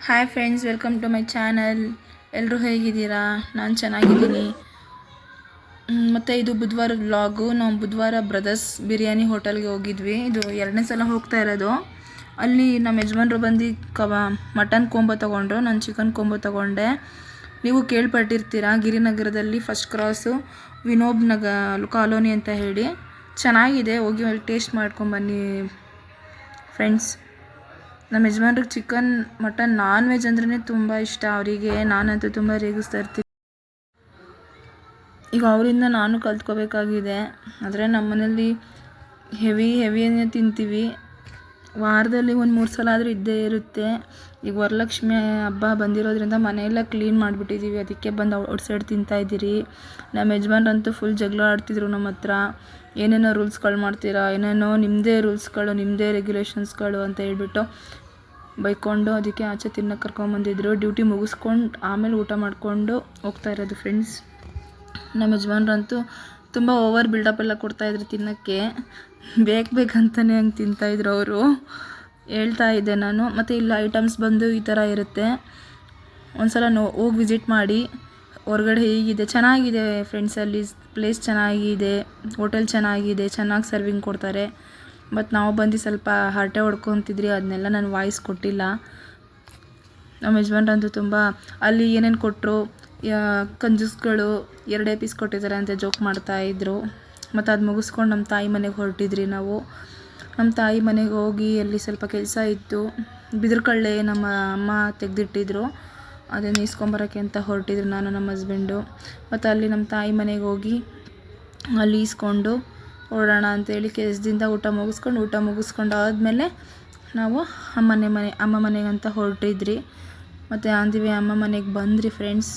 Hi friends, welcome to my channel. ಎಲ್ಲರೂ ಹೇಗಿದ್ದೀರಾ? ನಾನು ಚೆನ್ನಾಗಿದ್ದೀನಿ. ಮತ್ತು ಇದು ಬುಧವಾರ ವ್ಲಾಗು. ನಾವು ಬುಧವಾರ ಬ್ರದರ್ಸ್ ಬಿರಿಯಾನಿ ಹೋಟೆಲ್ಗೆ ಹೋಗಿದ್ವಿ. ಇದು 2ನೇ ಸಲ ಹೋಗ್ತಾ ಇರೋದು. ಅಲ್ಲಿ ನಮ್ಮ ಯಜಮಾನ್ರು ಬಂದು ಮಟನ್ ಕೊಂಬೋ ತೊಗೊಂಡ್ರು, ನಾನು ಚಿಕನ್ ಕೊಂಬೋ ತೊಗೊಂಡೆ. ನೀವು ಕೇಳ್ಪಟ್ಟಿರ್ತೀರಾ, ಗಿರಿನಗರದಲ್ಲಿ ಫಸ್ಟ್ ಕ್ರಾಸು ವಿನೋಬ್ ಕಾಲೋನಿ ಅಂತ ಹೇಳಿ. ಚೆನ್ನಾಗಿದೆ, ಹೋಗಿ ಅಲ್ಲಿ ಟೇಸ್ಟ್ ಮಾಡ್ಕೊಂಬನ್ನಿ ಫ್ರೆಂಡ್ಸ್. ನಮ್ಮ ಯಜಮಾನ್ರಿಗೆ ಚಿಕನ್ ಮಟನ್ ನಾನ್ ವೆಜ್ ಅಂದ್ರೆ ತುಂಬ ಇಷ್ಟ ಅವರಿಗೆ. ನಾನಂತೂ ತುಂಬ ರೇಗಿಸ್ತಾ ಇರ್ತೀನಿ. ಈಗ ಅವರಿಂದ ನಾನು ಕಲ್ತ್ಕೋಬೇಕಾಗಿದೆ. ಆದರೆ ನಮ್ಮ ಮನೇಲಿ ಹೆವಿಯನ್ನೇ ತಿಂತೀವಿ. ವಾರದಲ್ಲಿ 1-3 ಸಲ ಆದರೂ ಇದ್ದೇ ಇರುತ್ತೆ. ಈಗ ವರಲಕ್ಷ್ಮಿ ಹಬ್ಬ ಬಂದಿರೋದ್ರಿಂದ ಮನೆಯೆಲ್ಲ ಕ್ಲೀನ್ ಮಾಡಿಬಿಟ್ಟಿದ್ದೀವಿ. ಅದಕ್ಕೆ ಬಂದು ಔಟ್ಸೈಡ್ ತಿಂತಾಯಿದ್ದೀರಿ. ನಮ್ಮ ಯಜಮಾನ್ರಂತೂ ಫುಲ್ ಜಗಳ ಆಡ್ತಿದ್ರು ನಮ್ಮ ಹತ್ರ. ಏನೇನೋ ರೂಲ್ಸ್ಗಳು ಮಾಡ್ತೀರಾ, ಏನೇನೋ ನಿಮ್ಮದೇ ರೂಲ್ಸ್ಗಳು, ನಿಮ್ಮದೇ ರೆಗ್ಯುಲೇಷನ್ಸ್ಗಳು ಅಂತ ಹೇಳ್ಬಿಟ್ಟು ಬೈಕೊಂಡು ಅದಕ್ಕೆ ಆಚೆ ತಿನ್ನೋಕೆ ಕರ್ಕೊಂಬಂದಿದ್ರು. ಡ್ಯೂಟಿ ಮುಗಿಸ್ಕೊಂಡು ಆಮೇಲೆ ಊಟ ಮಾಡಿಕೊಂಡು ಹೋಗ್ತಾ ಇರೋದು ಫ್ರೆಂಡ್ಸ್. ನಮ್ಮ ಯಜಮಾನ್ರಂತೂ ತುಂಬ ಓವರ್ ಬಿಲ್ಡಪ್ ಎಲ್ಲ ಕೊಡ್ತಾಯಿದ್ರು ತಿನ್ನೋಕ್ಕೆ. ಬೇಕಂತಲೇ ಹಂಗೆ ತಿಂತಾಯಿದ್ರು ಅವರು. ಹೇಳ್ತಾ ಇದ್ದೆ ನಾನು. ಮತ್ತು ಇಲ್ಲ ಐಟಮ್ಸ್ ಬಂದು ಈ ಥರ ಇರುತ್ತೆ. ಒಂದು ಸಲ ಹೋಗಿ ವಿಸಿಟ್ ಮಾಡಿ. ಹೊರಗಡೆ ಹೇಗಿದೆ, ಚೆನ್ನಾಗಿದೆ ಫ್ರೆಂಡ್ಸ್. ಅಲ್ಲಿ ಪ್ಲೇಸ್ ಚೆನ್ನಾಗಿದೆ, ಹೋಟೆಲ್ ಚೆನ್ನಾಗಿದೆ, ಚೆನ್ನಾಗಿ ಸರ್ವಿಂಗ್ ಕೊಡ್ತಾರೆ. ಮತ್ತು ನಾವು ಬಂದು ಸ್ವಲ್ಪ ಹರಟೆ ಹೊಡ್ಕೊತಿದ್ರಿ, ಅದನ್ನೆಲ್ಲ ನಾನು ವಾಯ್ಸ್ ಕೊಟ್ಟಿಲ್ಲ. ನಮ್ಮ ಯಜಮಾನ್ರಂತೂ ತುಂಬ ಅಲ್ಲಿ ಏನೇನು ಕೊಟ್ಟರು, ಕಂಜೂಸ್ಗಳು 2 ಪೀಸ್ ಕೊಟ್ಟಿದ್ದಾರೆ ಅಂತ ಜೋಕ್ ಮಾಡ್ತಾಯಿದ್ರು. ಮತ್ತು ಅದು ಮುಗಿಸ್ಕೊಂಡು ನಮ್ಮ ತಾಯಿ ಮನೆಗೆ ಹೊರಟಿದ್ರಿ ನಾವು. ನಮ್ಮ ತಾಯಿ ಮನೆಗೆ ಹೋಗಿ ಅಲ್ಲಿ ಸ್ವಲ್ಪ ಕೆಲಸ ಇತ್ತು. ಬಿದಿರುಕಳ್ಳೆ ನಮ್ಮ ಅಮ್ಮ ತೆಗೆದಿಟ್ಟಿದ್ರು, ಅದನ್ನು ಈಸ್ಕೊಂಬರೋಕ್ಕೆ ಅಂತ ಹೊರಟಿದ್ರು ನಾನು ನಮ್ಮ ಹಸ್ಬೆಂಡು. ಮತ್ತು ಅಲ್ಲಿ ನಮ್ಮ ತಾಯಿ ಮನೆಗೆ ಹೋಗಿ ಅಲ್ಲಿ ಈಸ್ಕೊಂಡು ಹೊರಡೋಣ ಅಂತೇಳಿ ಕೆಲಸದಿಂದ ಊಟ ಮುಗಿಸ್ಕೊಂಡು ಆದಮೇಲೆ ನಾವು ಅಮ್ಮ ಮನೆಗಂತ ಹೊರಟಿದ್ರಿ. ಮತ್ತು ಅಂದಿವಿ ಅಮ್ಮ ಮನೆಗೆ ಬಂದ್ರಿ ಫ್ರೆಂಡ್ಸ್.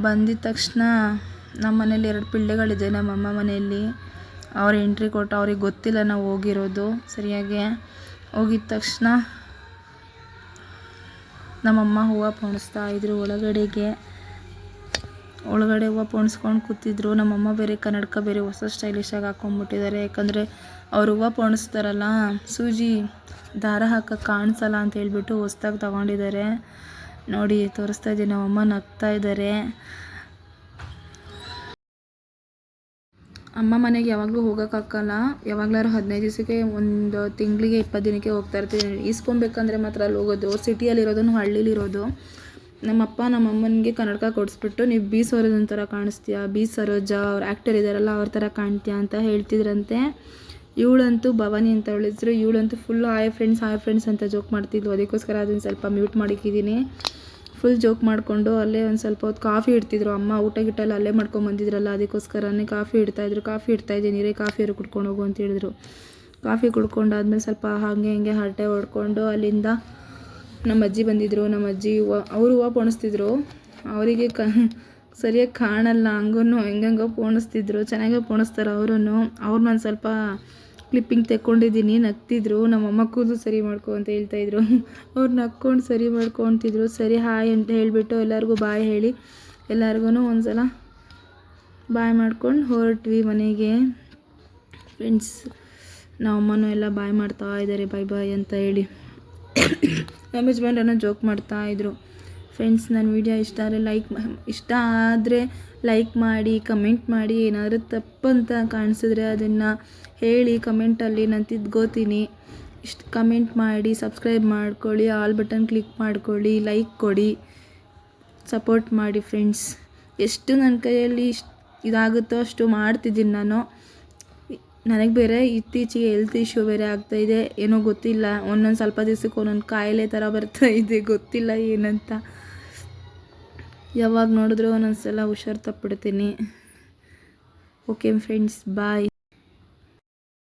ಬಂದಿದ್ದ ತಕ್ಷಣ ನಮ್ಮ ಮನೇಲಿ 2 ಪಿಳ್ಳೆಗಳಿದೆ ನಮ್ಮ ಅಮ್ಮ ಮನೆಯಲ್ಲಿ. ಅವ್ರು ಎಂಟ್ರಿ ಕೊಟ್ಟು, ಅವ್ರಿಗೆ ಗೊತ್ತಿಲ್ಲ ನಾವು ಹೋಗಿರೋದು ಸರಿಯಾಗಿ. ಹೋಗಿದ ತಕ್ಷಣ ನಮ್ಮಮ್ಮ ಹೂವು ಪೋಣಿಸ್ತಾ ಇದ್ರು ಒಳಗಡೆ ಹೂವು ಪೋಣಿಸ್ಕೊಂಡು ಕೂತಿದ್ರು. ನಮ್ಮಮ್ಮ ಬೇರೆ ಕನ್ನಡಕ ಬೇರೆ ಹೊಸ ಸ್ಟೈಲಿಶಾಗಿ ಹಾಕ್ಕೊಂಡ್ಬಿಟ್ಟಿದ್ದಾರೆ. ಯಾಕಂದರೆ ಅವ್ರು ಹೂವು ಪೋಣಿಸ್ತಾರಲ್ಲ, ಸೂಜಿ ದಾರ ಹಾಕಕ್ಕೆ ಕಾಣಿಸಲ್ಲ ಅಂತ ಹೇಳ್ಬಿಟ್ಟು ಹೊಸ್ದಾಗಿ ತಗೊಂಡಿದ್ದಾರೆ. ನೋಡಿ ತೋರಿಸ್ತಾ ಇದ್ದೀನಿ, ನಮ್ಮಮ್ಮ ನಗ್ತಾ ಇದ್ದಾರೆ. ಅಮ್ಮ ಮನೆಗೆ ಯಾವಾಗಲೂ ಹೋಗೋಕ್ಕಾಗಲ್ಲ. ಯಾವಾಗಲಾದ್ರು 15 ದಿವಸಕ್ಕೆ, 1 ತಿಂಗಳಿಗೆ 20 ದಿನಕ್ಕೆ ಹೋಗ್ತಾ ಇರ್ತೀವಿ. ಈಸ್ಕೊಬೇಕಂದ್ರೆ ಮಾತ್ರ ಅಲ್ಲಿ ಹೋಗೋದು. ಸಿಟಿಯಲ್ಲಿರೋದು, ಹಳ್ಳೀಲಿರೋದು. ನಮ್ಮಪ್ಪ ನಮ್ಮಮ್ಮನಿಗೆ ಕನ್ನಡಕ ಕೊಡಿಸ್ಬಿಟ್ಟು, ನೀವು ಬಿ ಸರೋಜನ್ ಥರ ಕಾಣಿಸ್ತೀಯಾ, ಬಿ ಸರೋಜ ಅವ್ರು ಆ್ಯಕ್ಟರ್ ಇದ್ದಾರಲ್ಲ ಅವ್ರ ಥರ ಕಾಣ್ತೀಯಾ ಅಂತ ಹೇಳ್ತಿದ್ರಂತೆ. ಇವಳಂತೂ ಭವಾನಿ ಅಂತ ಹೇಳಿದ್ರು. ಇವಳಂತೂ ಫುಲ್ ಹಾಯ್ ಫ್ರೆಂಡ್ಸ್ ಅಂತ ಜೋಕ್ ಮಾಡ್ತಿದ್ಲು. ಅದಕ್ಕೋಸ್ಕರ ಅದನ್ನು ಸ್ವಲ್ಪ ಮ್ಯೂಟ್ ಮಾಡಿಕ್ಕಿದ್ದೀನಿ. ಫುಲ್ ಜೋಕ್ ಮಾಡಿಕೊಂಡು ಅಲ್ಲೇ ಒಂದು ಸ್ವಲ್ಪ ಹೊತ್ತು ಕಾಫಿ ಇಡ್ತಿದ್ರು. ಅಮ್ಮ ಊಟ ಗಿಟ್ಟೆಲ್ಲ ಅಲ್ಲೇ ಮಾಡ್ಕೊಂಬಂದಿದ್ರಲ್ಲ, ಅದಕ್ಕೋಸ್ಕರನೇ ಕಾಫಿ ಇಡ್ತಾಯಿದ್ದೀನಿ ರೀ, ಕಾಫಿ ಕುಡ್ಕೊಂಡು ಹೋಗು ಅಂತ ಹೇಳಿದ್ರು. ಕಾಫಿ ಕುಡ್ಕೊಂಡಾದ್ಮೇಲೆ ಸ್ವಲ್ಪ ಹಾಗೆ ಹಿಂಗೆ ಹರಟೆ ಹೊಡ್ಕೊಂಡು ಅಲ್ಲಿಂದ ನಮ್ಮ ಅಜ್ಜಿ ಬಂದಿದ್ದರು. ನಮ್ಮ ಅಜ್ಜಿ ಅವರು ಹೂವು ಪೋಣಿಸ್ತಿದ್ರು. ಅವರಿಗೆ ಸರಿಯಾಗಿ ಕಾಣಲ್ಲ, ಹೆಂಗಂಗೋ ಪೋಣಿಸ್ತಿದ್ರು. ಚೆನ್ನಾಗೇ ಪೋಣಿಸ್ತಾರೆ ಅವ್ರನ್ನ ಒಂದು ಸ್ವಲ್ಪ ಕ್ಲಿಪ್ಪಿಂಗ್ ತೆಕ್ಕೊಂಡಿದ್ದೀನಿ. ನಗ್ತಿದ್ರು. ನಮ್ಮಮ್ಮ ಕೂದಲು ಸರಿ ಮಾಡ್ಕೊ ಅಂತ ಹೇಳ್ತಾಯಿದ್ರು. ಅವ್ರು ನಕ್ಕೊಂಡು ಸರಿ ಮಾಡ್ಕೊತಿದ್ರು. ಸರಿ ಹಾಯ್ ಅಂತ ಹೇಳಿಬಿಟ್ಟು ಎಲ್ಲರಿಗೂ ಬಾಯ್ ಹೇಳಿ ಎಲ್ಲರಿಗೂ ಒಂದು ಸಲ ಬಾಯ್ ಮಾಡ್ಕೊಂಡು ಹೊರಟ್ವಿ ಮನೆಗೆ ಫ್ರೆಂಡ್ಸ್. ನಮ್ಮಮ್ಮನೂ ಎಲ್ಲ ಬಾಯ್ ಮಾಡ್ತಾ ಇದ್ದಾರೆ, ಬಾಯ್ ಅಂತ ಹೇಳಿ. ನಮ್ಮ ಯಜಮಾನ್ರನ್ನ ಜೋಕ್ ಮಾಡ್ತಾಯಿದ್ರು. ಫ್ರೆಂಡ್ಸ್, ನನ್ನ ವಿಡಿಯೋ ಇಷ್ಟ ಆದರೆ ಲೈಕ್ ಮಾಡಿ, ಕಮೆಂಟ್ ಮಾಡಿ. ಏನಾದರೂ ತಪ್ಪಂತ ಕಾಣಿಸಿದ್ರೆ ಅದನ್ನು ಹೇಳಿ ಕಮೆಂಟಲ್ಲಿ, ನಾನು ತಿದ್ಕೋತೀನಿ. ಕಮೆಂಟ್ ಮಾಡಿ, ಸಬ್ಸ್ಕ್ರೈಬ್ ಮಾಡ್ಕೊಳ್ಳಿ, ಆಲ್ ಬಟನ್ ಕ್ಲಿಕ್ ಮಾಡ್ಕೊಳ್ಳಿ, ಲೈಕ್ ಕೊಡಿ, ಸಪೋರ್ಟ್ ಮಾಡಿ ಫ್ರೆಂಡ್ಸ್. ಎಷ್ಟು ನನ್ನ ಕೈಯಲ್ಲಿ ಇದಾಗುತ್ತೋ ಅಷ್ಟು ಮಾಡ್ತಿದ್ದೀನಿ ನಾನು. ನನಗೆ ಬೇರೆ ಇತ್ತೀಚೆಗೆ ಹೆಲ್ತ್ ಇಶ್ಯೂ ಬೇರೆ ಆಗ್ತಾಯಿದೆ. ಏನೋ ಗೊತ್ತಿಲ್ಲ, ಒಂದೊಂದು ಸ್ವಲ್ಪ ದಿವಸಕ್ಕೆ ಒಂದೊಂದು ಕಾಯಿಲೆ ಥರ ಬರ್ತಾಯಿದೆ, ಗೊತ್ತಿಲ್ಲ ಏನಂತ. ಯಾವಾಗ ನೋಡಿದ್ರೂ ಒಂದೊಂದು ಸಲ ಹುಷಾರು ತಪ್ಪಿಡ್ತೀನಿ. ಓಕೆ ಫ್ರೆಂಡ್ಸ್, ಬಾಯ್.